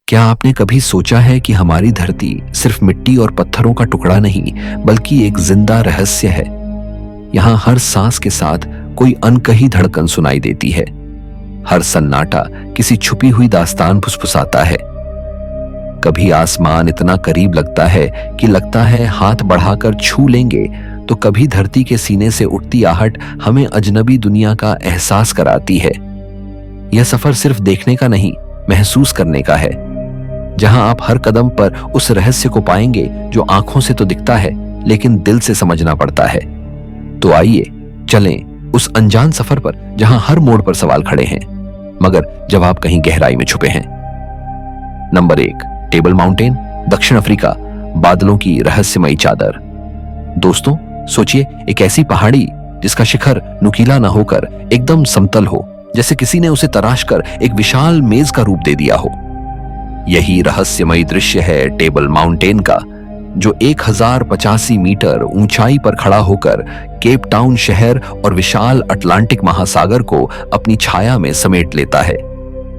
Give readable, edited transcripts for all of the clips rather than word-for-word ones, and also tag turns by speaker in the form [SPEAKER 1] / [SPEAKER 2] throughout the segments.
[SPEAKER 1] क्या आपने कभी सोचा है कि हमारी धरती सिर्फ मिट्टी और पत्थरों का टुकड़ा नहीं, बल्कि एक जिंदा रहस्य है। यहाँ हर सांस के साथ कोई अनकही धड़कन सुनाई देती है। हर सन्नाटा किसी छुपी हुई दास्तान फुसफुसाता है। कभी आसमान इतना करीब लगता है कि लगता है हाथ बढ़ाकर छू लेंगे, तो कभी धरती के सीने से उठती आहट हमें अजनबी दुनिया का एहसास कराती है। यह सफर सिर्फ देखने का नहीं, महसूस करने का है, जहां आप हर कदम पर उस रहस्य को पाएंगे जो आंखों से तो दिखता है, लेकिन दिल से समझना पड़ता है। तो आइए चलें उस अनजान सफर पर जहां हर मोड़ पर सवाल खड़े हैं, मगर जवाब कहीं गहराई में छुपे हैं। नंबर 1, टेबल माउंटेन, दक्षिण अफ्रीका, बादलों की रहस्यमयी चादर। दोस्तों, सोचिए एक ऐसी पहाड़ी जिसका शिखर नुकीला ना होकर एकदम समतल हो, जैसे किसी ने उसे तराशकर एक विशाल मेज का रूप दे दिया हो। यही रहस्यमयी दृश्य है टेबल माउंटेन का, जो 1085 मीटर ऊंचाई पर खड़ा होकर केप टाउन शहर और विशाल अटलांटिक महासागर को अपनी छाया में समेट लेता है।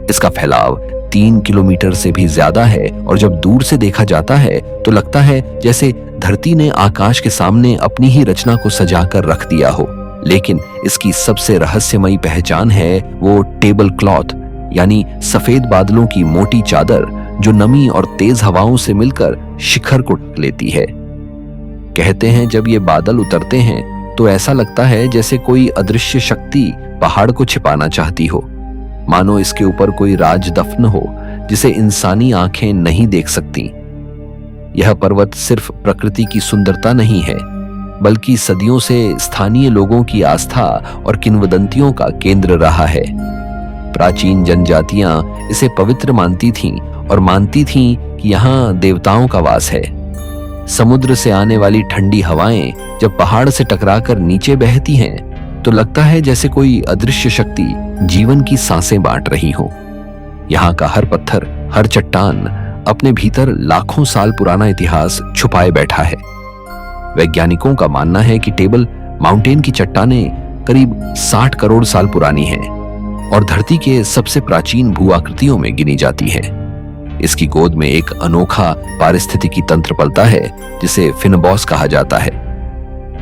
[SPEAKER 1] इसका फैलाव 3 किलोमीटर से भी ज्यादा है और जब दूर से देखा जाता है तो लगता है जैसे धरती ने आकाश के सामने अपनी ही रचना को सजाकर रख दिया हो। लेकिन इसकी सबसे रहस्यमयी पहचान है वो टेबल क्लॉथ, यानी सफेद बादलों की मोटी चादर जो नमी और तेज हवाओं से मिलकर शिखर को ढक लेती है। कहते हैं जब ये बादल उतरते हैं तो ऐसा लगता है जैसे कोई अदृश्य शक्ति पहाड़ को छिपाना चाहती हो, मानो इसके ऊपर कोई राज दफन हो जिसे इंसानी आंखें नहीं देख सकती। यह पर्वत सिर्फ प्रकृति की सुंदरता नहीं है, बल्कि सदियों से स्थानीय लोगों की आस्था और किंवदंतियों का केंद्र रहा है। प्राचीन जनजातियां इसे पवित्र मानती थीं और मानती थीं कि यहाँ देवताओं का वास है। समुद्र से आने वाली ठंडी हवाएं जब पहाड़ से टकराकर नीचे बहती हैं, तो लगता है जैसे कोई अदृश्य शक्ति जीवन की सांसें बांट रही हो। यहाँ का हर पत्थर, हर चट्टान अपने भीतर लाखों साल पुराना इतिहास छुपाए बैठा है। वैज्ञानिकों का मानना है कि टेबल माउंटेन की चट्टानें करीब 60 करोड़ साल पुरानी हैं और धरती के सबसे प्राचीन भूआकृतियों में गिनी जाती हैं। इसकी गोद में एक अनोखा पारिस्थितिकी तंत्र पलता है जिसे फिनबॉस कहा जाता है।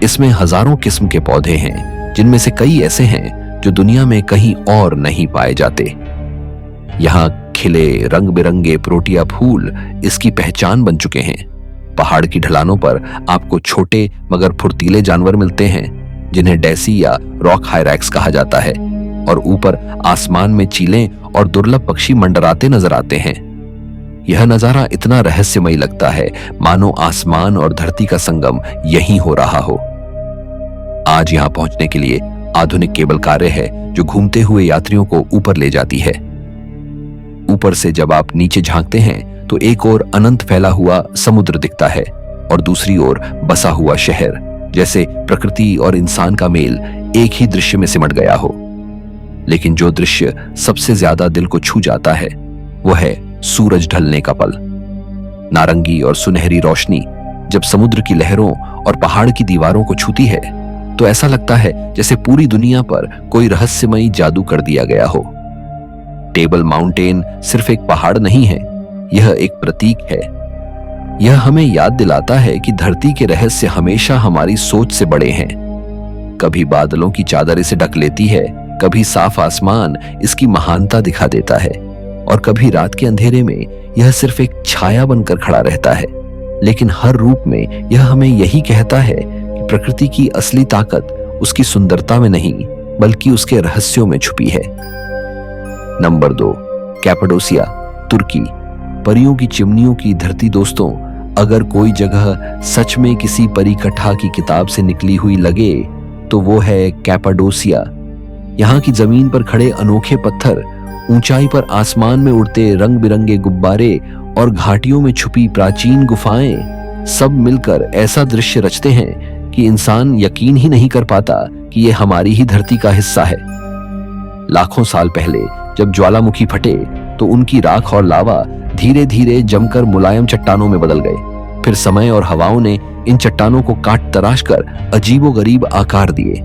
[SPEAKER 1] इसमें हजारों किस्म के पौधे हैं, जिनमें से कई ऐसे हैं जो दुनिया में कहीं और नहीं पाए जाते। यहाँ खिले रंग बिरंगे प्रोटिया फूल इसकी पहचान बन चुके हैं। पहाड़ की ढलानों पर आपको छोटे मगर फुर्तीले जानवर मिलते हैं, जिन्हें डेसी या रॉक हायरैक्स कहा जाता है, और ऊपर आसमान में चीलें और दुर्लभ पक्षी मंडराते नजर आते हैं। यह नजारा इतना रहस्यमयी लगता है मानो आसमान और धरती का संगम यहीं हो रहा हो। आज यहां पहुंचने के लिए आधुनिक केबल कारें हैं जो घूमते हुए यात्रियों को ऊपर ले जाती है। ऊपर से जब आप नीचे झांकते हैं तो एक ओर अनंत फैला हुआ समुद्र दिखता है और दूसरी ओर बसा हुआ शहर, जैसे प्रकृति और इंसान का मेल एक ही दृश्य में सिमट गया हो। लेकिन जो दृश्य सबसे ज्यादा दिल को छू जाता है वो है सूरज ढलने का पल। नारंगी और सुनहरी रोशनी जब समुद्र की लहरों और पहाड़ की दीवारों को छूती है तो ऐसा लगता है जैसे पूरी दुनिया पर कोई रहस्यमयी जादू कर दिया गया हो। टेबल माउंटेन सिर्फ एक पहाड़ नहीं है, यह एक प्रतीक है। यह हमें याद दिलाता है कि धरती के रहस्य हमेशा हमारी सोच से बड़े हैं। कभी बादलों की चादर इसे ढक लेती है, कभी साफ आसमान इसकी महानता दिखा देता है, और कभी रात के अंधेरे में यह सिर्फ एक छाया बनकर खड़ा रहता है। लेकिन हर रूप में यह हमें यही कहता है कि प्रकृति की असली ताकत उसकी सुंदरता में नहीं, बल्कि उसके रहस्यों में छुपी है। नंबर 2, कैपाडोसिया, तुर्की, परियों की चिमनियों की धरती। दोस्तों, अगर कोई जगह सच में किसी परी कथा की किताब से निकली हुई लगे तो वो है कैपाडोसिया। यहाँ की जमीन पर खड़े अनोखे पत्थर, ऊंचाई पर आसमान में उड़ते रंग बिरंगे गुब्बारे और घाटियों में छुपी प्राचीन गुफाएं सब मिलकर ऐसा दृश्य रचते हैं कि इंसान यकीन ही नहीं कर पाता कि ये हमारी ही धरती का हिस्सा है। लाखों साल पहले जब ज्वालामुखी फटे तो उनकी राख और लावा धीरे धीरे जमकर मुलायम चट्टानों में बदल गए। फिर समय और हवाओं ने इन चट्टानों को काट तराश कर अजीबोगरीब आकार दिए।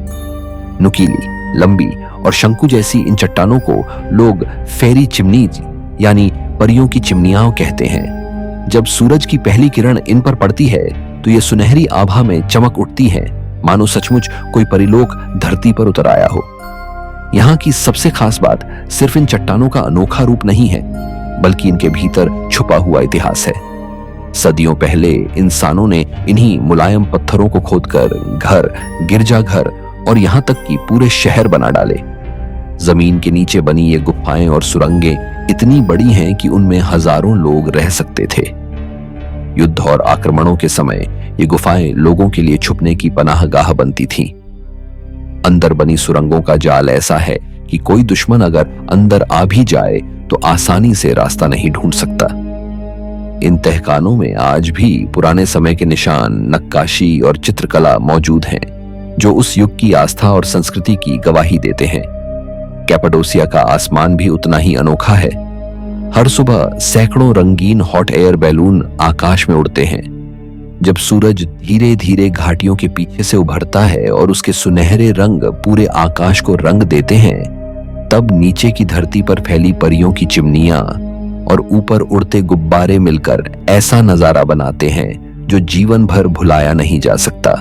[SPEAKER 1] नुकीली, लंबी और शंकु जैसी इन चट्टानों को लोग फेरी चिमनीज यानी परियों की चिमनियां कहते हैं। जब सूरज की पहली किरण इन पर पड़ती है तो ये सुनहरी आभा में चमक उठती है, मानो सचमुच कोई परिलोक धरती पर उतर आया हो। यहाँ की सबसे खास बात सिर्फ इन चट्टानों का अनोखा रूप नहीं है, बल्कि इनके भीतर छुपा हुआ इतिहास है। सदियों पहले इंसानों ने इन्हीं मुलायम पत्थरों को खोदकर घर, गिरजाघर और यहाँ तक कि पूरे शहर बना डाले। जमीन के नीचे बनी ये गुफाएं और सुरंगें इतनी बड़ी हैं कि उनमें हजारों लोग रह सकते थे। युद्ध और आक्रमणों के समय ये गुफाएं लोगों के लिए छुपने की पनाहगाह बनती थीं। अंदर बनी सुरंगों का जाल ऐसा है कि कोई दुश्मन अगर अंदर आ भी जाए तो आसानी से रास्ता नहीं ढूंढ सकता। इन तहखानों में आज भी पुराने समय के निशान, नक्काशी और चित्रकला मौजूद हैं, जो उस युग की आस्था और संस्कृति की गवाही देते हैं। कैपाडोसिया का आसमान भी उतना ही अनोखा है। हर सुबह सैकड़ों रंगीन हॉट एयर बैलून आकाश में उड़ते हैं। जब सूरज धीरे धीरे घाटियों के पीछे से उभरता है और उसके सुनहरे रंग पूरे आकाश को रंग देते हैं, तब नीचे की धरती पर फैली परियों की चिमनियां और ऊपर उड़ते गुब्बारे मिलकर ऐसा नजारा बनाते हैं जो जीवन भर भुलाया नहीं जा सकता।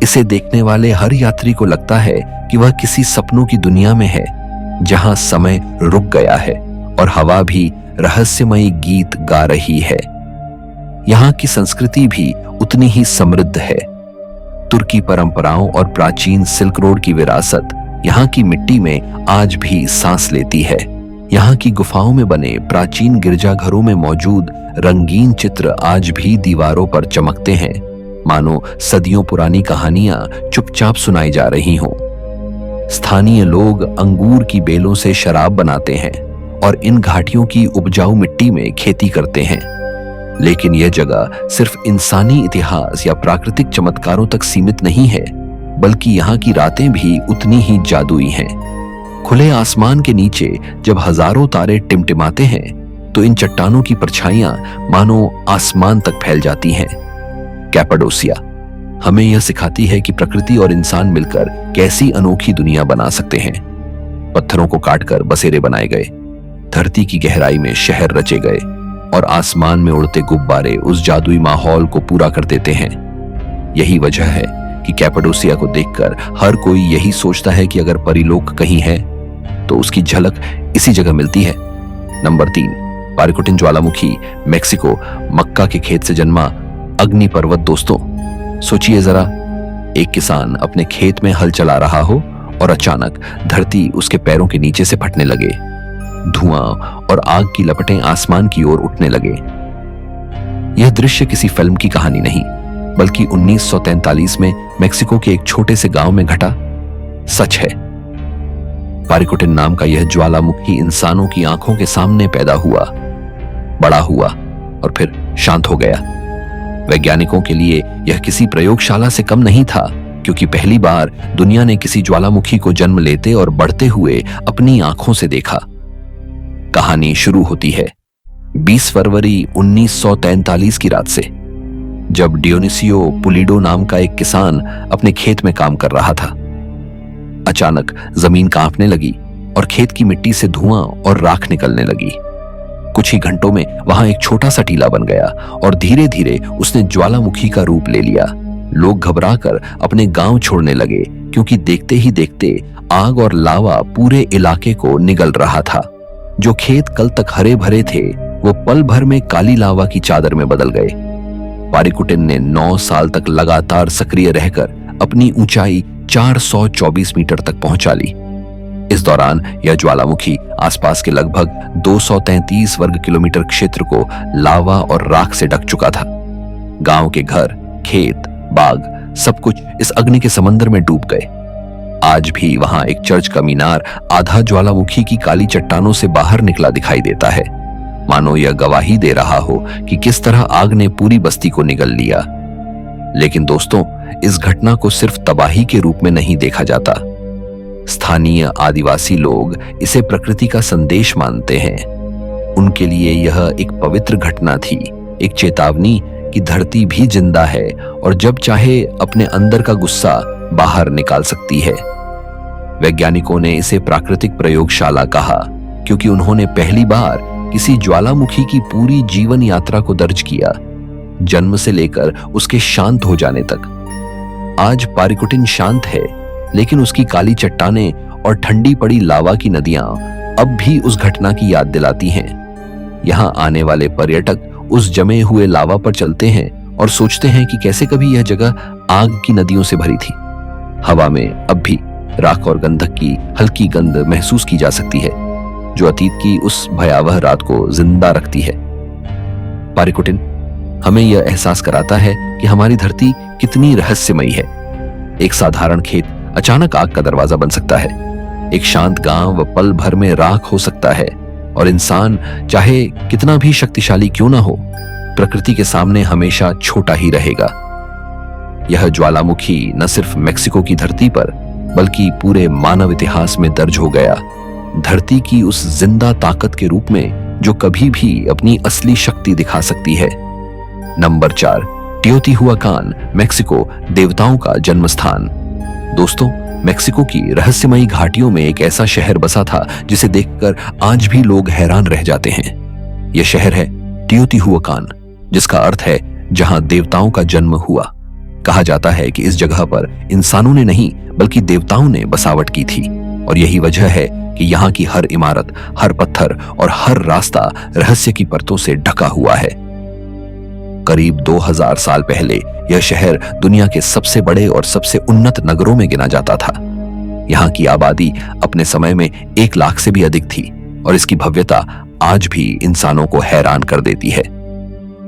[SPEAKER 1] इसे देखने वाले हर यात्री को लगता है कि वह किसी सपनों की दुनिया में है, जहां समय रुक गया है और हवा भी रहस्यमयी गीत गा रही है। यहाँ की संस्कृति भी उतनी ही समृद्ध है। तुर्की परंपराओं और प्राचीन सिल्क रोड की विरासत यहाँ की मिट्टी में आज भी सांस लेती है। यहाँ की गुफाओं में बने प्राचीन गिरजाघरों में मौजूद रंगीन चित्र आज भी दीवारों पर चमकते हैं, मानो सदियों पुरानी कहानियां चुपचाप सुनाई जा रही हों। स्थानीय लोग अंगूर की बेलों से शराब बनाते हैं और इन घाटियों की उपजाऊ मिट्टी में खेती करते हैं। लेकिन यह जगह सिर्फ इंसानी इतिहास या प्राकृतिक चमत्कारों तक सीमित नहीं है, बल्कि यहाँ की रातें भी उतनी ही जादुई हैं। खुले आसमान के नीचे जब हजारों तारे टिमटिमाते हैं तो इन चट्टानों की परछाइयां मानो आसमान तक फैल जाती हैं। कैपाडोसिया हमें यह सिखाती है कि प्रकृति और इंसान मिलकर कैसी अनोखी दुनिया बना सकते हैं। पत्थरों को काटकर बसेरे बनाए गए, धरती की गहराई में शहर रचे गए और आसमान में उड़ते गुब्बारे उस जादुई माहौल को पूरा कर देते हैं। यही वजह है कि कैपाडोसिया को देखकर हर कोई यही सोचता है कि अगर परिलोक कहीं है तो उसकी झलक इसी जगह मिलती है। नंबर 3, पारिकुटिन ज्वालामुखी, मेक्सिको, मक्का के खेत से जन्मा अग्नि पर्वत। दोस्तों सोचिए जरा, एक किसान अपने खेत में हल चला रहा हो और अचानक धरती उसके पैरों के नीचे से फटने लगे। धुआं और आग की लपटें आसमान की ओर उठने लगे। यह दृश्य किसी फिल्म की कहानी नहीं, बल्कि 1943 में मेक्सिको के एक छोटे से गांव में घटा सच है। पारिकुटिन नाम का यह ज्वालामुखी इंसानों की आंखों के सामने पैदा हुआ, बड़ा हुआ और फिर शांत हो गया। वैज्ञानिकों के लिए यह किसी प्रयोगशाला से कम नहीं था, क्योंकि पहली बार दुनिया ने किसी ज्वालामुखी को जन्म लेते और बढ़ते हुए अपनी आंखों से देखा। कहानी शुरू होती है 20 फरवरी 1943 की रात से, जब डियोनिसियो पुलिडो नाम का एक किसान अपने खेत में काम कर रहा था। अचानक जमीन कांपने लगी और खेत की मिट्टी से धुआं और राख निकलने लगी। कुछ ही घंटों में वहां एक छोटा सा टीला बन गया और धीरे धीरे उसने ज्वालामुखी का रूप ले लिया। लोग घबराकर अपने गांव छोड़ने लगे, क्योंकि देखते ही देखते आग और लावा पूरे इलाके को निगल रहा था। जो खेत कल तक हरे भरे थे वो पल भर में काली लावा की चादर में बदल गए। पारिकुटिन ने 9 साल तक लगातार सक्रिय रहकर अपनी ऊंचाई 424 मीटर तक पहुंचा ली। इस दौरान यह ज्वालामुखी आसपास के लगभग 233 वर्ग किलोमीटर क्षेत्र को लावा और राख से ढक चुका था। गांव के घर, खेत, बाग सब कुछ इस अग्नि के समंदर में डूब गए। आज भी वहां एक चर्च का मीनार आधा ज्वालामुखी की काली चट्टानों से बाहर निकला दिखाई देता है, मानो यह गवाही दे रहा हो कि किस तरह आग ने पूरी बस्ती को निगल लिया। लेकिन दोस्तों, इस घटना को सिर्फ तबाही के रूप में नहीं देखा जाता। स्थानीय आदिवासी लोग इसे प्रकृति का संदेश मानते हैं। उनके लिए यह एक पवित्र घटना थी, एक चेतावनी कि धरती भी जिंदा है और जब चाहे अपने अंदर का गुस्सा बाहर निकाल सकती है। वैज्ञानिकों ने इसे प्राकृतिक प्रयोगशाला कहा, क्योंकि उन्होंने पहली बार किसी ज्वालामुखी की पूरी जीवन यात्रा को दर्ज किया, जन्म से लेकर उसके शांत हो जाने तक। आज पारिकुटिन शांत है, लेकिन उसकी काली चट्टानें और ठंडी पड़ी लावा की नदियां अब भी उस घटना की याद दिलाती हैं। यहां आने वाले पर्यटक उस जमे हुए लावा पर चलते हैं और सोचते हैं कि कैसे कभी यह जगह आग की नदियों से भरी थी। हवा में अब भी राख और गंधक की हल्की गंध महसूस की जा सकती है, जो अतीत की उस भयावह रात को जिंदा रखती है। पारिकुटिन हमें यह एहसास कराता है कि हमारी धरती कितनी रहस्यमयी है। एक साधारण खेत अचानक आग का दरवाजा बन सकता है, एक शांत गांव पल भर में राख हो सकता है, और इंसान चाहे कितना भी शक्तिशाली क्यों ना हो, प्रकृति के सामने हमेशा छोटा ही रहेगा। यह ज्वालामुखी न सिर्फ मेक्सिको की धरती पर बल्कि पूरे मानव इतिहास में दर्ज हो गया, धरती की उस जिंदा ताकत के रूप में जो कभी भी अपनी असली शक्ति दिखा सकती है। नंबर 4, टियोतिहुआकान, मेक्सिको, देवताओं का जन्म स्थान। दोस्तों, मेक्सिको की रहस्यमयी घाटियों में एक ऐसा शहर बसा था जिसे देखकर आज भी लोग हैरान रह जाते हैं। यह शहर है टियोतिहुआकान, जिसका अर्थ है जहां देवताओं का जन्म हुआ। कहा जाता है कि इस जगह पर इंसानों ने नहीं बल्कि देवताओं ने बसावट की थी, और यही वजह है कि यहाँ की हर इमारत, हर पत्थर और हर रास्ता रहस्य की परतों से ढका हुआ है। करीब 2000 साल पहले यह शहर दुनिया के सबसे बड़े और सबसे उन्नत नगरों में गिना जाता था। यहाँ की आबादी अपने समय में 1 लाख से भी अधिक थी, और इसकी भव्यता आज भी इंसानों को हैरान कर देती है।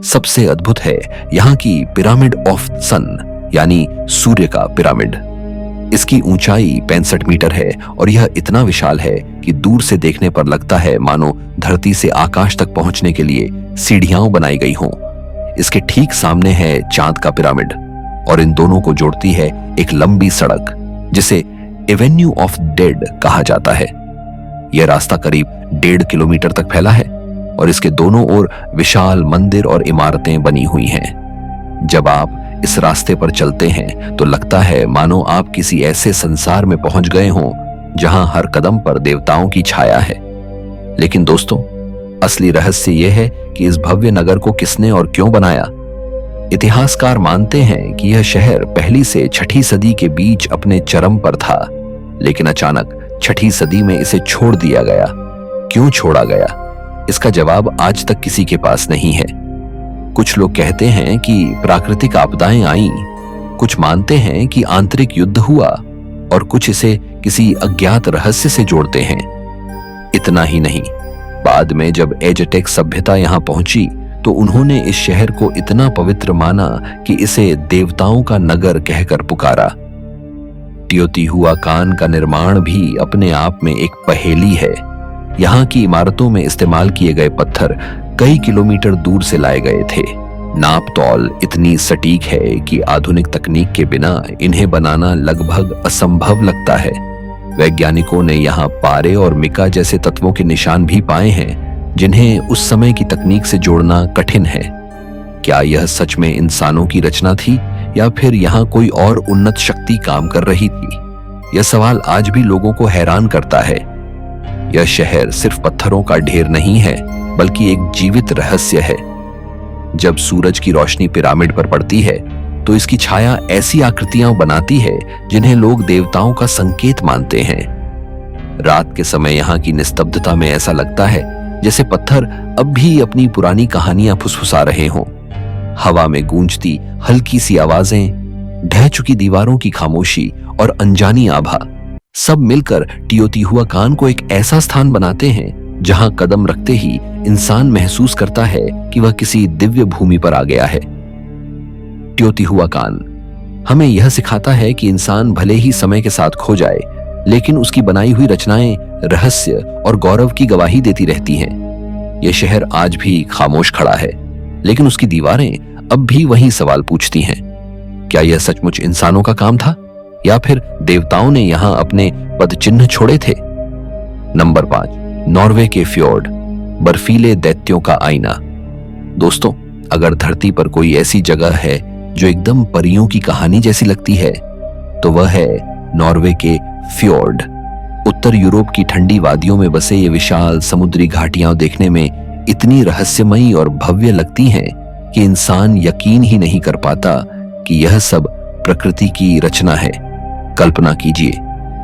[SPEAKER 1] सबसे अद्भुत है यहाँ की पिरामिड ऑफ सन, यानी सूर्य का पिरामिड। इसकी ऊंचाई 65 मीटर है, और यह इतना विशाल है कि दूर से देखने पर लगता है मानो धरती से आकाश तक पहुंचने के लिए सीढ़ियां बनाई गई हों। इसके ठीक सामने है चांद का पिरामिड, और इन दोनों को जोड़ती है एक लंबी सड़क जिसे एवेन्यू ऑफ डेड कहा जाता है। यह रास्ता करीब 1.5 किलोमीटर तक फैला है, और इसके दोनों ओर विशाल मंदिर और इमारतें बनी हुई हैं। जब आप इस रास्ते पर चलते हैं तो लगता है मानो आप किसी ऐसे संसार में पहुंच गए हों जहां हर कदम पर देवताओं की छाया है। लेकिन दोस्तों, असली रहस्य यह है कि इस भव्य नगर को किसने और क्यों बनाया। इतिहासकार मानते हैं कि यह शहर पहली से 6ठी सदी के बीच अपने चरम पर था, लेकिन अचानक 6ठी सदी में इसे छोड़ दिया गया। क्यों छोड़ा गया, इसका जवाब आज तक किसी के पास नहीं है। कुछ लोग कहते हैं कि प्राकृतिक आपदाएं आईं, कुछ मानते हैं कि आंतरिक युद्ध हुआ, और कुछ इसे किसी अज्ञात रहस्य से जोड़ते हैं। इतना ही नहीं, बाद में जब एज़टेक सभ्यता यहां पहुंची तो उन्होंने इस शहर को इतना पवित्र माना कि इसे देवताओं का नगर कहकर पुकारा। टियोतिहुआकान का निर्माण भी अपने आप में एक पहेली है। यहाँ की इमारतों में इस्तेमाल किए गए पत्थर कई किलोमीटर दूर से लाए गए थे। नाप तौल इतनी सटीक है कि आधुनिक तकनीक के बिना इन्हें बनाना लगभग असंभव लगता है। वैज्ञानिकों ने यहाँ पारे और मिका जैसे तत्वों के निशान भी पाए हैं, जिन्हें उस समय की तकनीक से जोड़ना कठिन है। क्या यह सच में इंसानों की रचना थी, या फिर यहाँ कोई और उन्नत शक्ति काम कर रही थी? यह सवाल आज भी लोगों को हैरान करता है। यह शहर सिर्फ पत्थरों का ढेर नहीं है, बल्कि एक जीवित रहस्य है। जब सूरज की रोशनी पिरामिड पर पड़ती है तो इसकी छाया ऐसी आकृतियां बनाती है जिन्हें लोग देवताओं का संकेत मानते हैं। रात के समय यहाँ की निस्तब्धता में ऐसा लगता है जैसे पत्थर अब भी अपनी पुरानी कहानियां फुसफुसा रहे हों। हवा में गूंजती हल्की सी आवाजें, ढह चुकी दीवारों की खामोशी और अनजानी आभा सब मिलकर टियोतिहुआकान को एक ऐसा स्थान बनाते हैं जहां कदम रखते ही इंसान महसूस करता है कि वह किसी दिव्य भूमि पर आ गया है। टियोतिहुआकान हमें यह सिखाता है कि इंसान भले ही समय के साथ खो जाए, लेकिन उसकी बनाई हुई रचनाएं रहस्य और गौरव की गवाही देती रहती हैं। यह शहर आज भी खामोश खड़ा है, लेकिन उसकी दीवारें अब भी वही सवाल पूछती हैं। क्या यह सचमुच इंसानों का काम था, या फिर देवताओं ने यहां अपने पदचिन्ह छोड़े थे? नंबर 5, नॉर्वे के फ्योर्ड, बर्फीले दैत्यों का आईना। दोस्तों, अगर धरती पर कोई ऐसी जगह है जो एकदम परियों की कहानी जैसी लगती है, तो वह है नॉर्वे के फ्योर्ड। उत्तर यूरोप की ठंडी वादियों में बसे ये विशाल समुद्री घाटियां देखने में इतनी रहस्यमयी और भव्य लगती हैं कि इंसान यकीन ही नहीं कर पाता कि यह सब प्रकृति की रचना है। कल्पना कीजिए,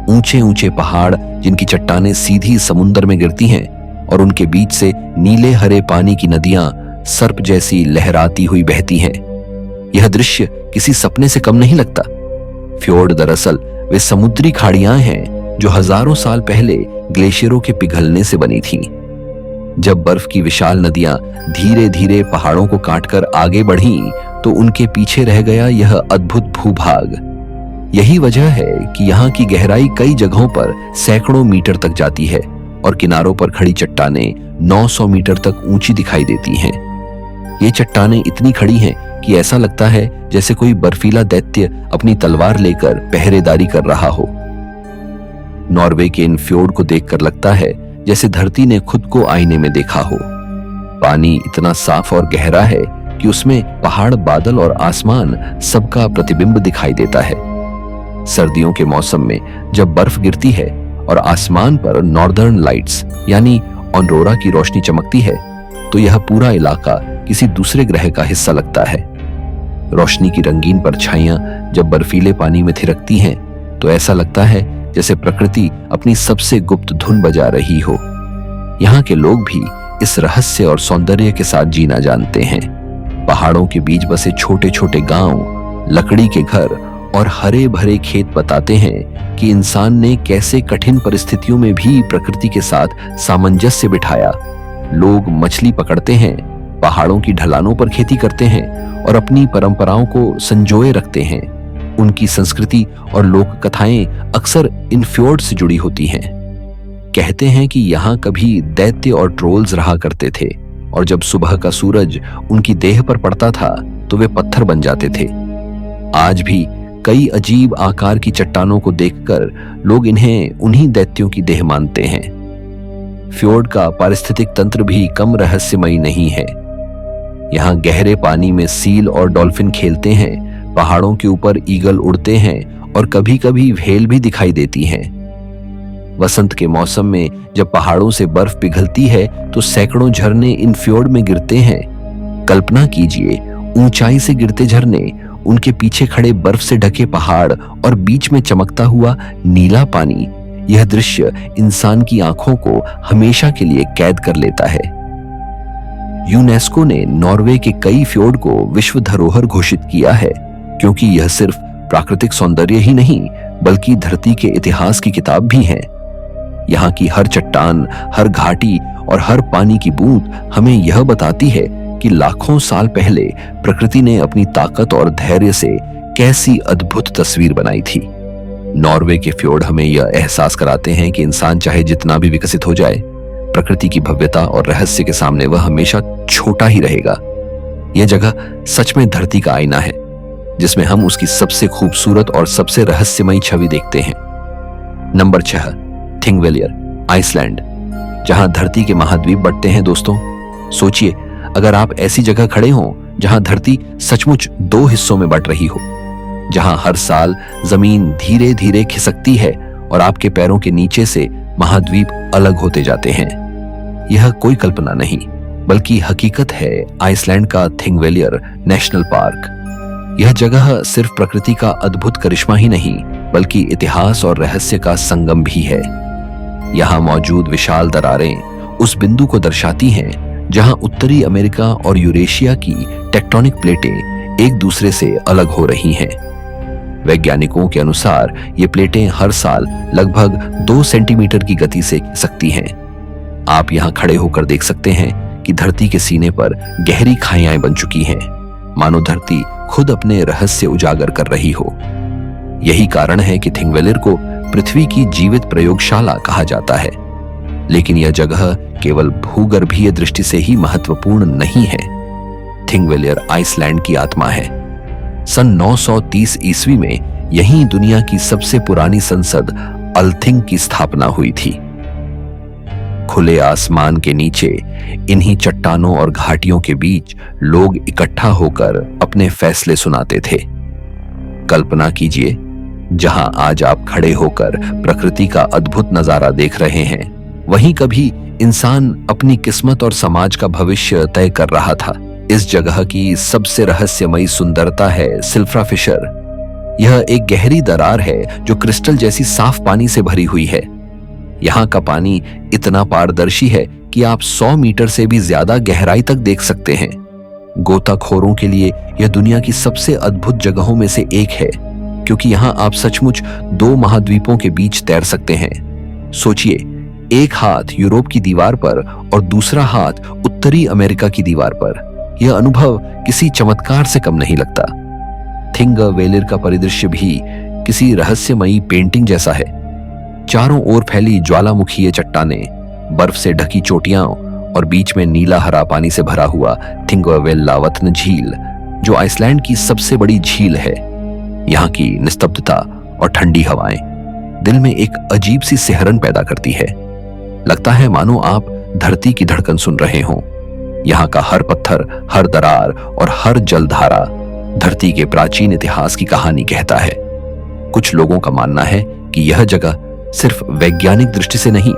[SPEAKER 1] ऊंचे ऊंचे पहाड़ जिनकी चट्टानें सीधी समुद्र में गिरती हैं और उनके बीच से नीले हरे पानी की नदियां सर्प जैसी लहराती हुई बहती हैं। यह दृश्य किसी सपने से कम नहीं लगता। फ्योर्ड दरअसल वे समुद्री खाड़ियां हैं जो हजारों साल पहले ग्लेशियरों के पिघलने से बनी थीं। जब बर्फ की विशाल नदियां धीरे धीरे पहाड़ों को काटकर आगे बढ़ीं, तो उनके पीछे रह गया यह अद्भुत भूभाग। यही वजह है कि यहाँ की गहराई कई जगहों पर सैकड़ों मीटर तक जाती है और किनारों पर खड़ी चट्टानें 900 मीटर तक ऊंची दिखाई देती हैं। ये चट्टानें इतनी खड़ी हैं कि ऐसा लगता है जैसे कोई बर्फीला दैत्य अपनी तलवार लेकर पहरेदारी कर रहा हो। नॉर्वे के इन फ्योर्ड को देखकर लगता है जैसे धरती ने खुद को आईने में देखा हो। पानी इतना साफ और गहरा है कि उसमें पहाड़, बादल और आसमान सबका प्रतिबिंब दिखाई देता है। सर्दियों के मौसम में जब बर्फ गिरती है और आसमान पर नॉर्दर्न लाइट्स यानी ऑरोरा की रोशनी चमकती है, तो यह पूरा इलाका किसी दूसरे ग्रह का हिस्सा लगता है। रोशनी की रंगीन परछाइयां जब बर्फीले पानी में थिरकती हैं, तो ऐसा लगता है जैसे प्रकृति अपनी सबसे गुप्त धुन बजा रही हो। यहाँ के लोग भी इस रहस्य और सौंदर्य के साथ जीना जानते हैं। पहाड़ों के बीच बसे छोटे छोटे गांव, लकड़ी के घर और हरे भरे खेत बताते हैं कि इंसान ने कैसे कठिन परिस्थितियों में भी प्रकृति के साथ सामंजस्य बिठाया। लोग मछली पकड़ते हैं, पहाड़ों की ढलानों पर खेती करते हैं और अपनी परंपराओं को संजोए रखते हैं। उनकी संस्कृति और लोक कथाएं अक्सर इन फ्योर्ड से जुड़ी होती हैं। कहते हैं कि यहाँ कभी दैत्य और ट्रोल्स रहा करते थे और जब सुबह का सूरज उनकी देह पर पड़ता था तो वे पत्थर बन जाते थे। आज भी कई अजीब आकार की चट्टानों को देखकर लोग इन्हें उन्हीं दैत्यों की देह मानते हैं। फ्योर्ड का पारिस्थितिक तंत्र भी कम रहस्यमयी नहीं है। यहाँ गहरे पानी में सील और डॉल्फिन खेलते हैं, पहाड़ों के ऊपर ईगल उड़ते हैं और कभी कभी व्हेल भी दिखाई देती हैं। वसंत के मौसम में जब पहाड़ों से बर्फ पिघलती है तो सैकड़ों झरने इन फ्योर्ड में गिरते हैं। कल्पना कीजिए, ऊंचाई से गिरते झरने, उनके पीछे खड़े बर्फ से ढके पहाड़ और बीच में चमकता हुआ नीला पानी। यह दृश्य इंसान की आंखों को हमेशा के लिए कैद कर लेता है। यूनेस्को ने नॉर्वे के कई फ्योर्ड को विश्व धरोहर घोषित किया है, क्योंकि यह सिर्फ प्राकृतिक सौंदर्य ही नहीं बल्कि धरती के इतिहास की किताब भी है। यहाँ की हर चट्टान, हर घाटी और हर पानी की बूंद हमें यह बताती है कि लाखों साल पहले प्रकृति ने अपनी ताकत और धैर्य से कैसी अद्भुत तस्वीर बनाई थी। नॉर्वे के फ्योर्ड हमें यह एहसास कराते हैं कि इंसान चाहे जितना भी विकसित हो जाए, प्रकृति की भव्यता और रहस्य के सामने वह हमेशा छोटा ही रहेगा। यह जगह सच में धरती का आईना है, जिसमें हम उसकी सबसे खूबसूरत और सबसे रहस्यमयी छवि देखते हैं। नंबर 6, थिंगवेलियर, आइसलैंड, जहां धरती के महाद्वीप बंटते हैं। दोस्तों, सोचिए, अगर आप ऐसी जगह खड़े हों जहां धरती सचमुच 2 हिस्सों में बंट रही हो, जहां हर साल जमीन धीरे धीरे खिसकती है और आपके पैरों के नीचे से महाद्वीप अलग होते जाते हैं। यह कोई कल्पना नहीं बल्कि हकीकत है आइसलैंड का थिंगवेलियर नेशनल पार्क। यह जगह सिर्फ प्रकृति का अद्भुत करिश्मा ही नहीं बल्कि इतिहास और रहस्य का संगम भी है। यहाँ मौजूद विशाल दरारें उस बिंदु को दर्शाती हैं जहां उत्तरी अमेरिका और यूरेशिया की टेक्टोनिक प्लेटें एक दूसरे से अलग हो रही हैं। वैज्ञानिकों के अनुसार ये प्लेटें हर साल लगभग 2 सेंटीमीटर की गति से खिसकती हैं। आप यहाँ खड़े होकर देख सकते हैं कि धरती के सीने पर गहरी खाइयां बन चुकी हैं, मानो धरती खुद अपने रहस्य उजागर कर रही हो। यही कारण है कि थिंगवेलियर को पृथ्वी की जीवित प्रयोगशाला कहा जाता है। लेकिन यह जगह केवल भूगर्भीय दृष्टि से ही महत्वपूर्ण नहीं है। थिंगवेलियर आइसलैंड की आत्मा है। सन 930 ईस्वी में यहीं दुनिया की सबसे पुरानी संसद अल्थिंग की स्थापना हुई थी। खुले आसमान के नीचे इन्हीं चट्टानों और घाटियों के बीच लोग इकट्ठा होकर अपने फैसले सुनाते थे। कल्पना कीजिए, जहां आज आप खड़े होकर प्रकृति का अद्भुत नजारा देख रहे हैं, वहीं कभी इंसान अपनी किस्मत और समाज का भविष्य तय कर रहा था। इस जगह की सबसे रहस्यमयी सुंदरता है सिल्फ्रा फिशर। यह एक गहरी दरार है जो क्रिस्टल जैसी साफ पानी से भरी हुई है। यहाँ का पानी इतना पारदर्शी है कि आप 100 मीटर से भी ज्यादा गहराई तक देख सकते हैं। गोताखोरों के लिए यह दुनिया की सबसे अद्भुत जगहों में से एक है, क्योंकि यहाँ आप सचमुच 2 महाद्वीपों के बीच तैर सकते हैं। सोचिए, एक हाथ यूरोप की दीवार पर और दूसरा हाथ उत्तरी अमेरिका की दीवार पर। यह अनुभव किसी चमत्कार से कम नहीं लगता। थिंगवेलिर का परिदृश्य भी किसी रहस्यमयी पेंटिंग जैसा है। चारों ओर फैली ज्वालामुखीय चट्टानें, बर्फ से ढकी चोटियां और बीच में नीला हरा पानी से भरा हुआ थिंगवेल्लावत्न झील, जो आइसलैंड की सबसे बड़ी झील है। यहाँ की निस्तब्धता और ठंडी हवाएं दिल में एक अजीब सी सिहरन पैदा करती है। लगता है मानो आप धरती की धड़कन सुन रहे हों। यहाँ का हर पत्थर, हर दरार और हर जलधारा धरती के प्राचीन इतिहास की कहानी कहता है। कुछ लोगों का मानना है कि यह जगह सिर्फ वैज्ञानिक दृष्टि से नहीं,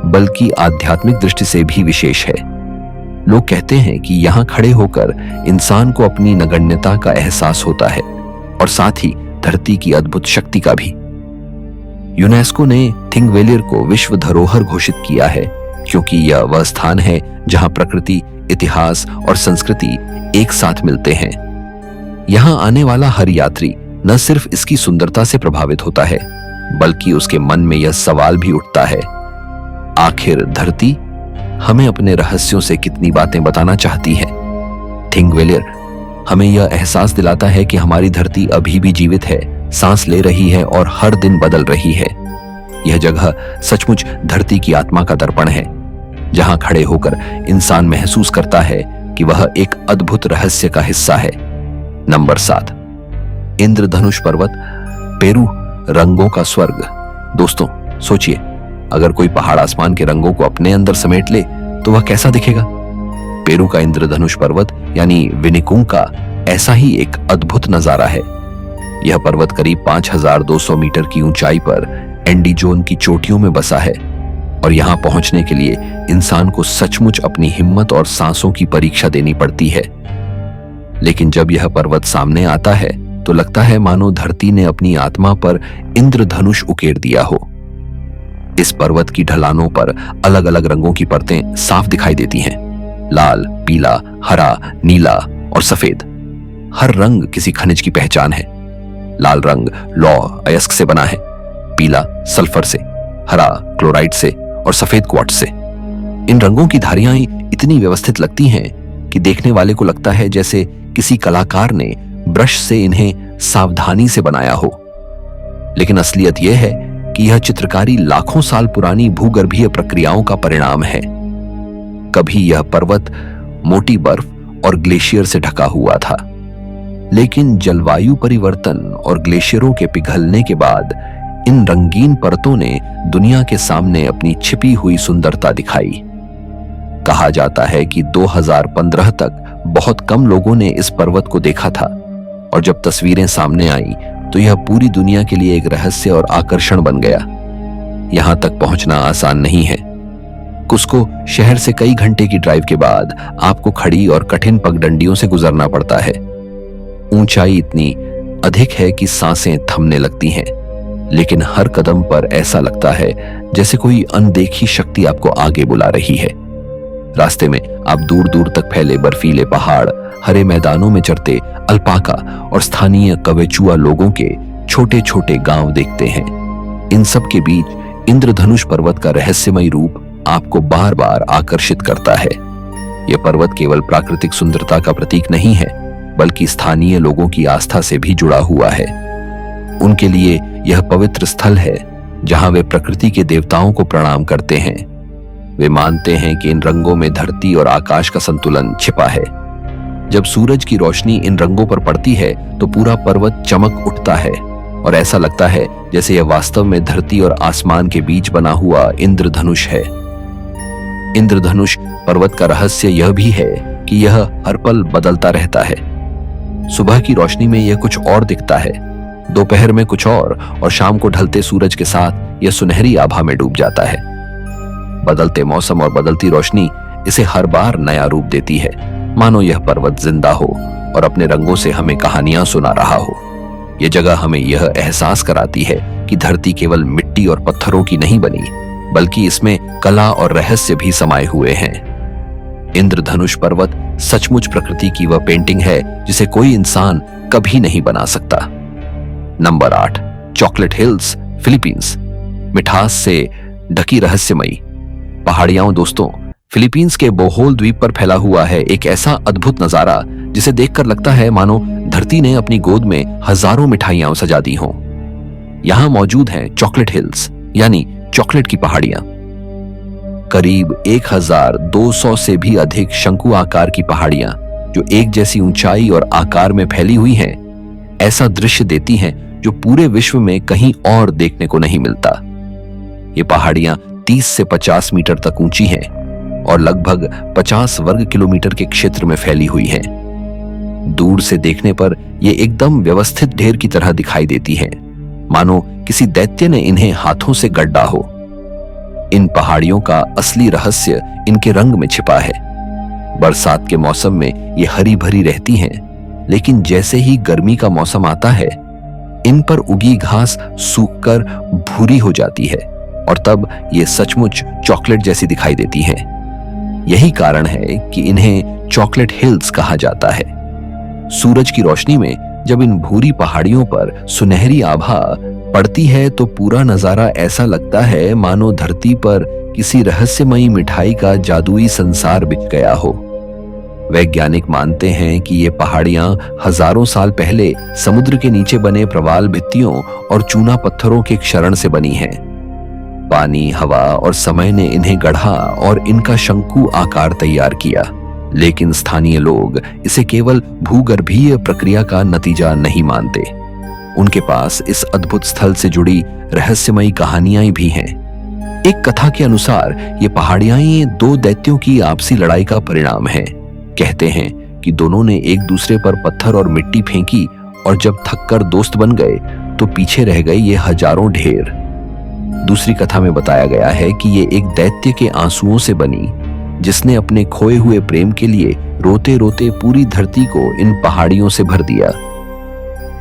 [SPEAKER 1] बल्कि आध्यात्मिक दृष्टि से भी विशेष है। लोग कहते हैं कि यहाँ खड़े होकर इंसान को अपनी नगण्यता का एहसास होता है और साथ ही धरती की अद्भुत शक्ति का भी। यूनेस्को ने थिंगवेलिर को विश्व धरोहर घोषित किया है, क्योंकि यह वह स्थान है जहां प्रकृति, इतिहास और संस्कृति एक साथ मिलते हैं। यहाँ आने वाला हर यात्री न सिर्फ इसकी सुंदरता से प्रभावित होता है, बल्कि उसके मन में यह सवाल भी उठता है, आखिर धरती हमें अपने रहस्यों से कितनी बातें बताना चाहती है। थिंगवेलिर हमें यह एहसास दिलाता है कि हमारी धरती अभी भी जीवित है, सांस ले रही है और हर दिन बदल रही है। यह जगह सचमुच धरती की आत्मा का दर्पण है, जहां खड़े होकर इंसान महसूस करता है कि वह एक अद्भुत रहस्य का हिस्सा है। नंबर 7, इंद्रधनुष पर्वत, पेरू, रंगों का स्वर्ग। दोस्तों सोचिए, अगर कोई पहाड़ आसमान के रंगों को अपने अंदर समेट ले तो वह कैसा दिखेगा। पेरू का इंद्रधनुष पर्वत यानी विनिकुंका ऐसा ही एक अद्भुत नजारा है। यह पर्वत करीब 5200 मीटर की ऊंचाई पर एंडीजोन की चोटियों में बसा है और यहां पहुंचने के लिए इंसान को सचमुच अपनी हिम्मत और सांसों की परीक्षा देनी पड़ती है। लेकिन जब यह पर्वत सामने आता है तो लगता है मानो धरती ने अपनी आत्मा पर इंद्रधनुष उकेर दिया हो। इस पर्वत की ढलानों पर अलग अलग रंगों की परतें साफ दिखाई देती हैं। लाल, पीला, हरा, नीला और सफेद। हर रंग किसी खनिज की पहचान है। लाल रंग लौह अयस्क से बना है, पीला सल्फर से, हरा क्लोराइड से और सफेद क्वार्ट्ज से। इन रंगों की धारियां इतनी व्यवस्थित लगती हैं कि देखने वाले को लगता है जैसे किसी कलाकार ने ब्रश से इन्हें सावधानी से बनाया हो। लेकिन असलियत यह है कि यह चित्रकारी लाखों साल पुरानी भूगर्भीय प्रक्रियाओं का परिणाम है। कभी यह पर्वत मोटी बर्फ और ग्लेशियर से ढका हुआ था, लेकिन जलवायु परिवर्तन और ग्लेशियरों के पिघलने के बाद इन रंगीन परतों ने दुनिया के सामने अपनी छिपी हुई सुंदरता दिखाई। कहा जाता है कि 2015 तक बहुत कम लोगों ने इस पर्वत को देखा था और जब तस्वीरें सामने आई तो यह पूरी दुनिया के लिए एक रहस्य और आकर्षण बन गया। यहां तक पहुंचना आसान नहीं है। कुस्को शहर से कई घंटे की ड्राइव के बाद आपको खड़ी और कठिन पगडंडियों से गुजरना पड़ता है। ऊंचाई इतनी अधिक है कि सांसें थमने लगती हैं, लेकिन हर कदम पर ऐसा लगता है जैसे कोई अनदेखी शक्ति आपको आगे बुला रही है। रास्ते में आप दूर दूर तक फैले बर्फीले पहाड़, हरे मैदानों में चरते अल्पाका और स्थानीय कवेचुआ लोगों के छोटे छोटे गांव देखते हैं। इन सब के बीच इंद्रधनुष पर्वत का रहस्यमय रूप आपको बार बार आकर्षित करता है। यह पर्वत केवल प्राकृतिक सुंदरता का प्रतीक नहीं है, बल्कि स्थानीय लोगों की आस्था से भी जुड़ा हुआ है। उनके लिए यह पवित्र स्थल है जहां वे प्रकृति के देवताओं को प्रणाम करते हैं। वे मानते हैं कि इन रंगों में धरती और आकाश का संतुलन छिपा है। जब सूरज की रोशनी इन रंगों पर पड़ती है तो पूरा पर्वत चमक उठता है और ऐसा लगता है जैसे यह वास्तव में धरती और आसमान के बीच बना हुआ इंद्रधनुष है। इंद्रधनुष पर्वत का रहस्य यह भी है कि यह हर पल बदलता रहता है। सुबह की रोशनी में यह कुछ और दिखता है, दोपहर में कुछ और शाम को ढलते सूरज के साथ यह सुनहरी आभा में डूब जाता है। बदलते मौसम और बदलती रोशनी इसे हर बार नया रूप देती है, मानो यह पर्वत जिंदा हो और अपने रंगों से हमें कहानियां सुना रहा हो। यह जगह हमें यह एहसास कराती है कि धरती केवल मिट्टी और पत्थरों की नहीं बनी, बल्कि इसमें कला और रहस्य भी समाये हुए हैं। इंद्रधनुष पर्वत सचमुच प्रकृति की वह पेंटिंग है जिसे कोई इंसान कभी नहीं बना सकता। Number 8, chocolate hills, Philippines. मिठास से ढकी रहस्यमयी पहाड़ियां। दोस्तों, फिलीपींस के बोहोल द्वीप पर फैला हुआ है एक ऐसा अद्भुत नजारा जिसे देखकर लगता है मानो धरती ने अपनी गोद में हजारों मिठाइयां सजा दी हों। यहां मौजूद हैं चॉकलेट हिल्स, यानी चॉकलेट की पहाड़ियां। करीब 1200 से भी अधिक शंकु आकार की पहाड़ियां जो एक जैसी ऊंचाई और आकार में फैली हुई हैं, ऐसा दृश्य देती हैं जो पूरे विश्व में कहीं और देखने को नहीं मिलता। ये पहाड़ियां 30 से 50 मीटर तक ऊंची हैं और लगभग 50 वर्ग किलोमीटर के क्षेत्र में फैली हुई हैं। दूर से देखने पर ये एकदम व्यवस्थित ढेर की तरह दिखाई देती हैं, मानो किसी दैत्य ने इन्हें हाथों से गढ़ा हो। इन पहाड़ियों का असली रहस्य इनके रंग में छिपा है। बरसात के मौसम में ये हरी भरी रहती हैं, लेकिन जैसे ही गर्मी का मौसम आता है, इन पर उगी घास सूखकर भूरी हो जाती है और तब ये सचमुच चॉकलेट जैसी दिखाई देती हैं। यही कारण है कि इन्हें चॉकलेट हिल्स कहा जाता है। सूरज की रोशनी में जब इन भूरी पहाड़ियों पर सुनहरी आभा पड़ती है तो पूरा नजारा ऐसा लगता है मानो धरती पर किसी रहस्यमयी मिठाई का जादुई संसार बिछ गया हो। वैज्ञानिक मानते हैं कि ये पहाड़ियां हजारों साल पहले समुद्र के नीचे बने प्रवाल भित्तियों और चूना पत्थरों के क्षरण से बनी हैं। पानी, हवा और समय ने इन्हें गढ़ा और इनका शंकु आकार तैयार किया, लेकिन स्थानीय लोग इसे केवल भूगर्भीय प्रक्रिया का नतीजा नहीं मानते। उनके पास इस अद्भुत स्थल से जुड़ी रहस्यमयी कहानियां भी हैं। एक कथा के अनुसार ये पहाड़ियां दो दैत्यों की आपसी लड़ाई का परिणाम है। कहते हैं कि दोनों ने एक दूसरे पर पत्थर और मिट्टी फेंकी और जब थककर दोस्त बन गए तो पीछे रह गए ये हजारों ढेर। दूसरी कथा में बताया गया है कि ये एक दैत्य के आंसुओं से बनी, जिसने अपने खोए हुए प्रेम के लिए रोते रोते पूरी धरती को इन पहाड़ियों से भर दिया।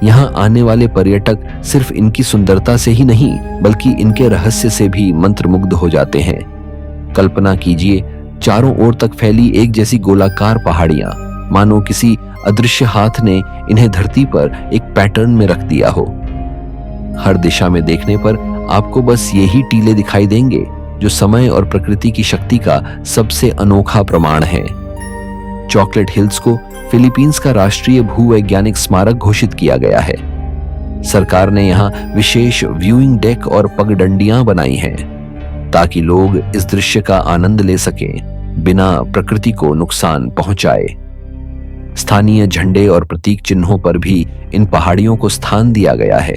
[SPEAKER 1] यहाँ आने वाले पर्यटक सिर्फ इनकी सुंदरता से ही नहीं बल्कि इनके रहस्य से भी मंत्रमुग्ध हो जाते हैं। कल्पना कीजिए, चारों ओर तक फैली एक जैसी गोलाकार पहाड़ियां, मानो किसी अदृश्य हाथ ने इन्हें धरती पर एक पैटर्न में रख दिया हो। हर दिशा में देखने पर आपको बस यही टीले दिखाई देंगे जो समय और प्रकृति की शक्ति का सबसे अनोखा प्रमाण है। चॉकलेट हिल्स को फिलीपींस का राष्ट्रीय भूवैज्ञानिक स्मारक घोषित किया गया है। सरकार ने यहाँ विशेष व्यूइंग डेक और पगडंडियां बनाई हैं ताकि लोग इस दृश्य का आनंद ले सकें बिना प्रकृति को नुकसान पहुंचाए। स्थानीय झंडे और प्रतीक चिन्हों पर भी इन पहाड़ियों को स्थान दिया गया है,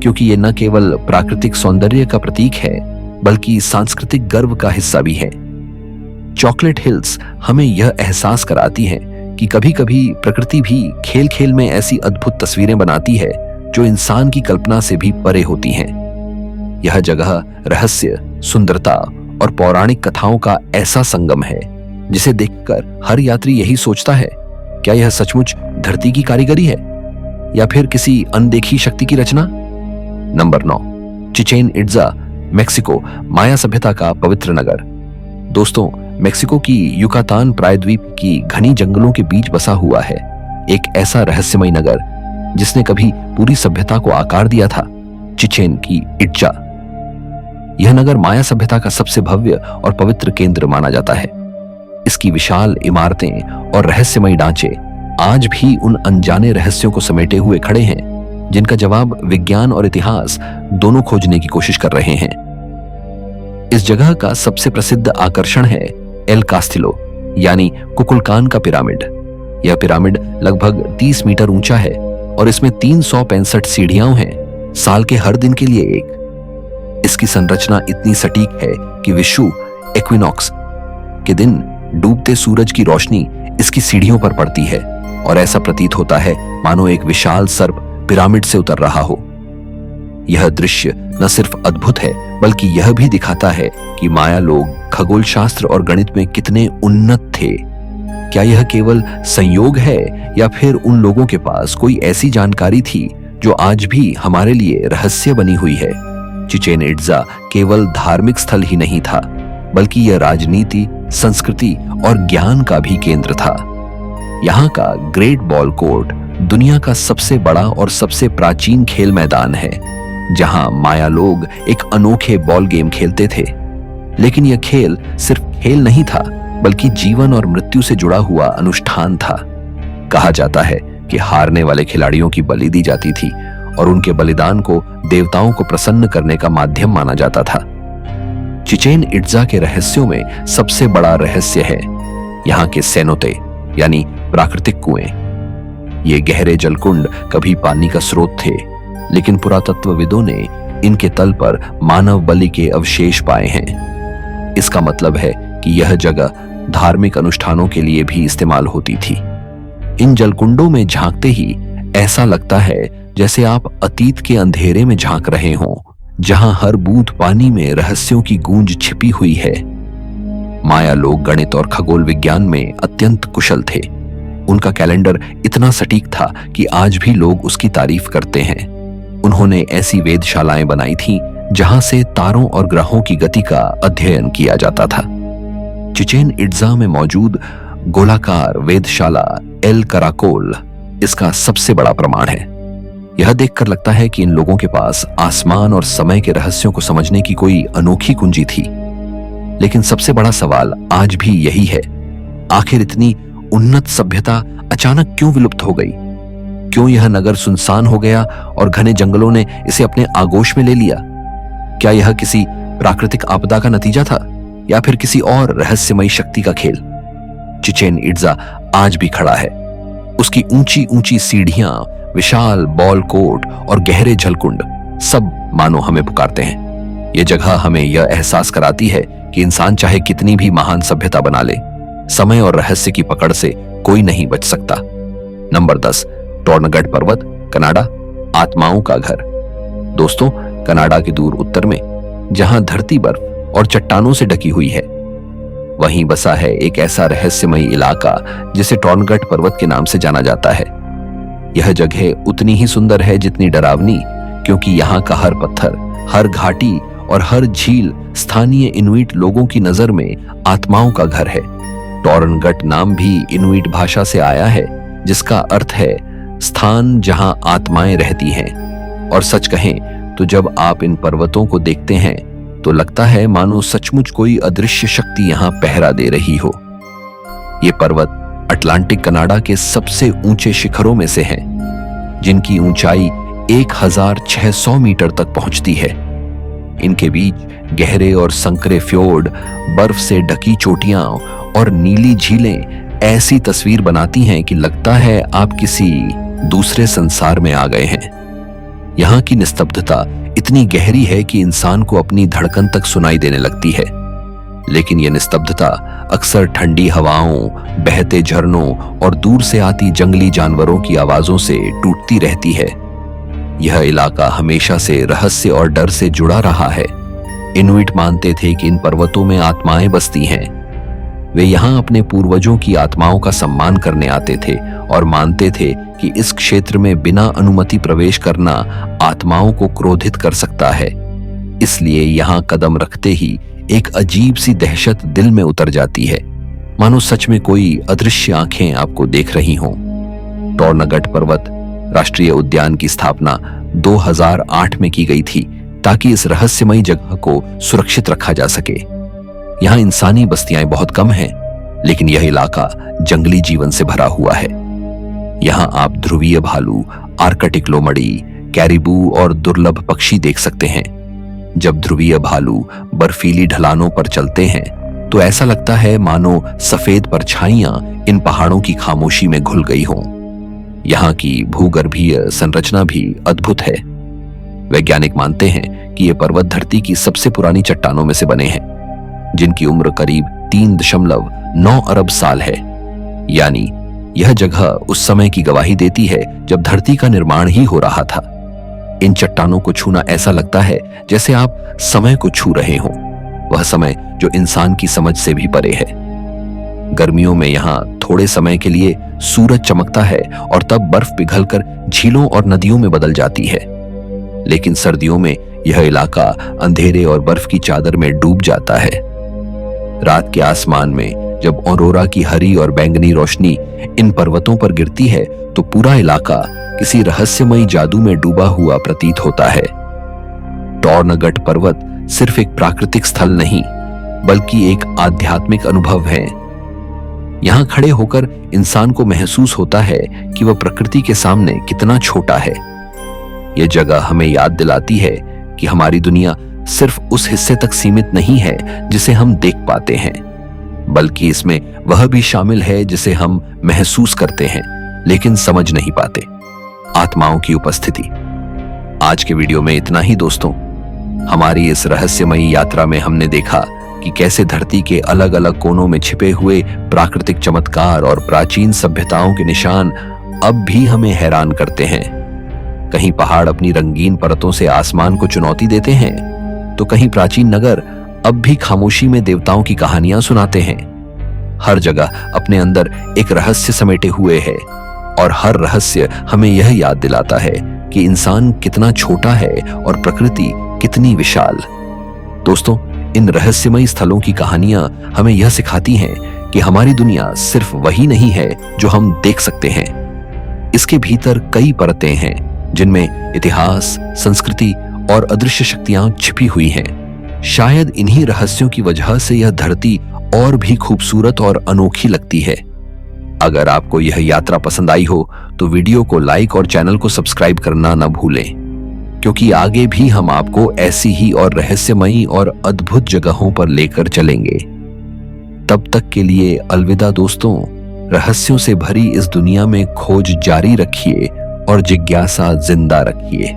[SPEAKER 1] क्योंकि ये न केवल प्राकृतिक सौंदर्य का प्रतीक है बल्कि सांस्कृतिक गर्व का हिस्सा भी है। चॉकलेट हिल्स हमें यह एहसास कराती है कि कभी-कभी प्रकृति भी खेल खेल में ऐसी अद्भुत तस्वीरें बनाती है जो इंसान की कल्पना से भी परे होती हैं। यह जगह रहस्य, सुंदरता और पौराणिक कथाओं का ऐसा संगम है जिसे देखकर हर यात्री यही सोचता है, क्या यह सचमुच धरती की कारीगरी है या फिर किसी अनदेखी शक्ति की रचना। नंबर 9, चिचेन इट्जा, मेक्सिको, माया सभ्यता का पवित्र नगर। दोस्तों, मेक्सिको की युकातान प्रायद्वीप की घनी जंगलों के बीच बसा हुआ है एक ऐसा रहस्यमय नगर जिसने कभी पूरी सभ्यता को आकार दिया था, चिचेन की इट्जा। यह नगर माया सभ्यता का सबसे भव्य और पवित्र केंद्र माना जाता है। इसकी विशाल इमारतें और रहस्यमय ढांचे आज भी उन अनजाने रहस्यों को समेटे हुए खड़े हैं जिनका जवाब विज्ञान और इतिहास दोनों खोजने की कोशिश कर रहे हैं। इस जगह का सबसे प्रसिद्ध आकर्षण है एल कास्टिलो, यानी कुकुलकान का पिरामिड। यह पिरामिड लगभग 30 मीटर ऊंचा है और इसमें 365 सीढ़ियां हैं, साल के हर दिन के लिए एक। इसकी संरचना इतनी सटीक है कि विषु इक्विनॉक्स के दिन डूबते सूरज की रोशनी इसकी सीढ़ियों पर पड़ती है और ऐसा प्रतीत होता है मानो एक विशाल सर्प पिरामिड से उतर रहा हो। यह दृश्य न सिर्फ अद्भुत है बल्कि यह भी दिखाता है कि माया लोग खगोल शास्त्र और गणित में कितने उन्नत थे। क्या यह केवल संयोग है या फिर उन लोगों के पास कोई ऐसी जानकारी थी जो आज भी हमारे लिए रहस्य बनी हुई है? चिचेन इट्जा केवल धार्मिक स्थल ही नहीं था, बल्कि यह राजनीति, संस्कृति और ज्ञान का भी केंद्र था। यहाँ का ग्रेट बॉल कोर्ट दुनिया का सबसे बड़ा और सबसे प्राचीन खेल मैदान है, जहां माया लोग एक अनोखे बॉल गेम खेलते थे। लेकिन यह खेल सिर्फ खेल नहीं था, बल्कि जीवन और मृत्यु से जुड़ा हुआ अनुष्ठान था। कहा जाता है कि हारने वाले खिलाड़ियों की बलि दी जाती थी और उनके बलिदान को देवताओं को प्रसन्न करने का माध्यम माना जाता था। चिचेन इट्जा के रहस्यों में सबसे बड़ा रहस्य है यहाँ के सेनोते यानी प्राकृतिक कुएं। ये गहरे जलकुंड कभी पानी का स्रोत थे, लेकिन पुरातत्वविदों ने इनके तल पर मानव बलि के अवशेष पाए हैं। इसका मतलब है कि यह जगह धार्मिक अनुष्ठानों के लिए भी इस्तेमाल होती थी। इन जलकुंडों में झांकते ही ऐसा लगता है जैसे आप अतीत के अंधेरे में झांक रहे हों, जहां हर बूंद पानी में रहस्यों की गूंज छिपी हुई है। माया लोग गणित और खगोल विज्ञान में अत्यंत कुशल थे। उनका कैलेंडर इतना सटीक था कि आज भी लोग उसकी तारीफ करते हैं। उन्होंने ऐसी वेधशालाएं बनाई थीं जहां से तारों और ग्रहों की गति का अध्ययन किया जाता था। चिचेन इट्जा में मौजूद गोलाकार वेधशाला एल कराकोल इसका सबसे बड़ा प्रमाण है। यह देखकर लगता है कि इन लोगों के पास आसमान और समय के रहस्यों को समझने की कोई अनोखी कुंजी थी। लेकिन सबसे बड़ा सवाल आज भी यही है, आखिर इतनी उन्नत सभ्यता अचानक क्यों विलुप्त हो गई? क्यों यह नगर सुनसान हो गया और घने जंगलों ने इसे अपने आगोश में ले लिया? क्या यह किसी प्राकृतिक आपदा का नतीजा था या फिर किसी और रहस्यमयी शक्ति का खेल? चिचेन इट्जा आज भी खड़ा है। उसकी ऊंची ऊंची सीढ़ियां, विशाल बॉल कोर्ट और गहरे जलकुंड सब मानो हमें पुकारते हैं। यह जगह हमें यह एहसास कराती है कि इंसान चाहे कितनी भी महान सभ्यता बना ले, समय और रहस्य की पकड़ से कोई नहीं बच सकता। नंबर 10, टोर्नगढ़ पर्वत, कनाडा, आत्माओं का घर। दोस्तों, कनाडा के दूर उत्तर में, जहां धरती बर्फ और चट्टानों से ढकी हुई है, वहीं बसा है एक ऐसा रहस्यमयी इलाका जिसे टोर्नगढ़ पर्वत के नाम से जाना जाता है। यह जगह उतनी ही सुंदर है जितनी डरावनी, क्योंकि यहाँ का हर पत्थर, हर घाटी और हर झील स्थानीय इनुइट लोगों की नजर में आत्माओं का घर है। टोर्नगढ़ नाम भी इनुइट भाषा से आया है, जिसका अर्थ है स्थान जहां आत्माएं रहती हैं। और सच कहें तो जब आप इन पर्वतों को देखते हैं तो लगता है मानो सचमुच कोई अदृश्य शक्ति यहां पहरा दे रही हो। ये पर्वत अटलांटिक कनाडा के सबसे ऊंचे शिखरों में से हैं, जिनकी ऊंचाई 1600 मीटर तक पहुंचती है। इनके बीच गहरे और संकरे फ्योर्ड, बर्फ से ढकी चोटियां और नीली झीलें ऐसी तस्वीर बनाती हैं कि लगता है आप किसी दूसरे संसार में आ गए हैं। यहाँ की निस्तब्धता इतनी गहरी है कि इंसान को अपनी धड़कन तक सुनाई देने लगती है। लेकिन यह निस्तब्धता अक्सर ठंडी हवाओं, बहते झरनों और दूर से आती जंगली जानवरों की आवाजों से टूटती रहती है। यह इलाका हमेशा से रहस्य और डर से जुड़ा रहा है। इनुइट मानते थे कि इन पर्वतों में आत्माएं बसती हैं। वे यहाँ अपने पूर्वजों की आत्माओं का सम्मान करने आते थे और मानते थे कि इस क्षेत्र में बिना अनुमति प्रवेश करना आत्माओं को क्रोधित कर सकता है। इसलिए यहाँ कदम रखते ही एक अजीब सी दहशत दिल में उतर जाती है, मानो सच में कोई अदृश्य आंखें आपको देख रही हों। टोर्नगढ़ पर्वत राष्ट्रीय उद्यान की स्थापना 2008 में की गई थी, ताकि इस रहस्यमयी जगह को सुरक्षित रखा जा सके। यहाँ इंसानी बस्तियां बहुत कम हैं, लेकिन यह इलाका जंगली जीवन से भरा हुआ है। यहाँ आप ध्रुवीय भालू, आर्कटिक लोमड़ी, कैरिबू और दुर्लभ पक्षी देख सकते हैं। जब ध्रुवीय भालू बर्फीली ढलानों पर चलते हैं तो ऐसा लगता है मानो सफेद परछाइयां इन पहाड़ों की खामोशी में घुल गई हों। यहाँ की भूगर्भीय संरचना भी अद्भुत है। वैज्ञानिक मानते हैं कि ये पर्वत धरती की सबसे पुरानी चट्टानों में से बने हैं, जिनकी उम्र करीब 3.9 अरब साल है। यानी यह जगह उस समय की गवाही देती है जब धरती का निर्माण ही हो रहा था। इन चट्टानों को छूना ऐसा लगता है जैसे आप समय को छू रहे हों। वह समय जो इंसान की समझ से भी परे है। गर्मियों में यहाँ थोड़े समय के लिए सूरज चमकता है और तब बर्फ पिघलकर झीलों और नदियों में बदल जाती है। लेकिन सर्दियों में यह इलाका अंधेरे और बर्फ की चादर में डूब जाता है। रात के आसमान में जब ऑरोरा की हरी और बैंगनी रोशनी इन पर्वतों पर गिरती है तो पूरा इलाका किसी रहस्यमयी जादू में डूबा हुआ प्रतीत होता है। टॉर्नगट पर्वत सिर्फ एक प्राकृतिक स्थल नहीं बल्कि एक आध्यात्मिक अनुभव है। यहां खड़े होकर इंसान को महसूस होता है कि वह प्रकृति के सामने कितना छोटा है। यह जगह हमें याद दिलाती है कि हमारी दुनिया सिर्फ उस हिस्से तक सीमित नहीं है जिसे हम देख पाते हैं, बल्कि इसमें वह भी शामिल है जिसे हम महसूस करते हैं लेकिन समझ नहीं पाते, आत्माओं की उपस्थिति। आज के वीडियो में इतना ही दोस्तों। हमारी इस रहस्यमयी यात्रा में हमने देखा कि कैसे धरती के अलग अलग कोनों में छिपे हुए प्राकृतिक चमत्कार और प्राचीन सभ्यताओं के निशान अब भी हमें हैरान करते हैं। कहीं पहाड़ अपनी रंगीन परतों से आसमान को चुनौती देते हैं, तो कहीं प्राचीन नगर अब भी खामोशी में देवताओं की कहानियां सुनाते हैं। हर जगह अपने अंदर एक रहस्य समेटे हुए है और हर रहस्य हमें यह याद दिलाता है कि इंसान कितना छोटा है और प्रकृति कितनी विशाल। दोस्तों, इन रहस्यमयी स्थलों की कहानियां हमें यह सिखाती हैं कि हमारी दुनिया सिर्फ वही नहीं है जो हम देख सकते हैं। इसके भीतर कई परतें हैं जिनमें इतिहास, संस्कृति और अदृश्य शक्तियां छिपी हुई हैं। शायद इन्हीं रहस्यों की वजह से यह धरती और भी खूबसूरत और अनोखी लगती है। अगर आपको यह यात्रा पसंद आई हो तो वीडियो को लाइक और चैनल को सब्सक्राइब करना न भूलें, क्योंकि आगे भी हम आपको ऐसी ही और रहस्यमयी और अद्भुत जगहों पर लेकर चलेंगे। तब तक के लिए अलविदा दोस्तों। रहस्यों से भरी इस दुनिया में खोज जारी रखिए और जिज्ञासा जिंदा रखिए।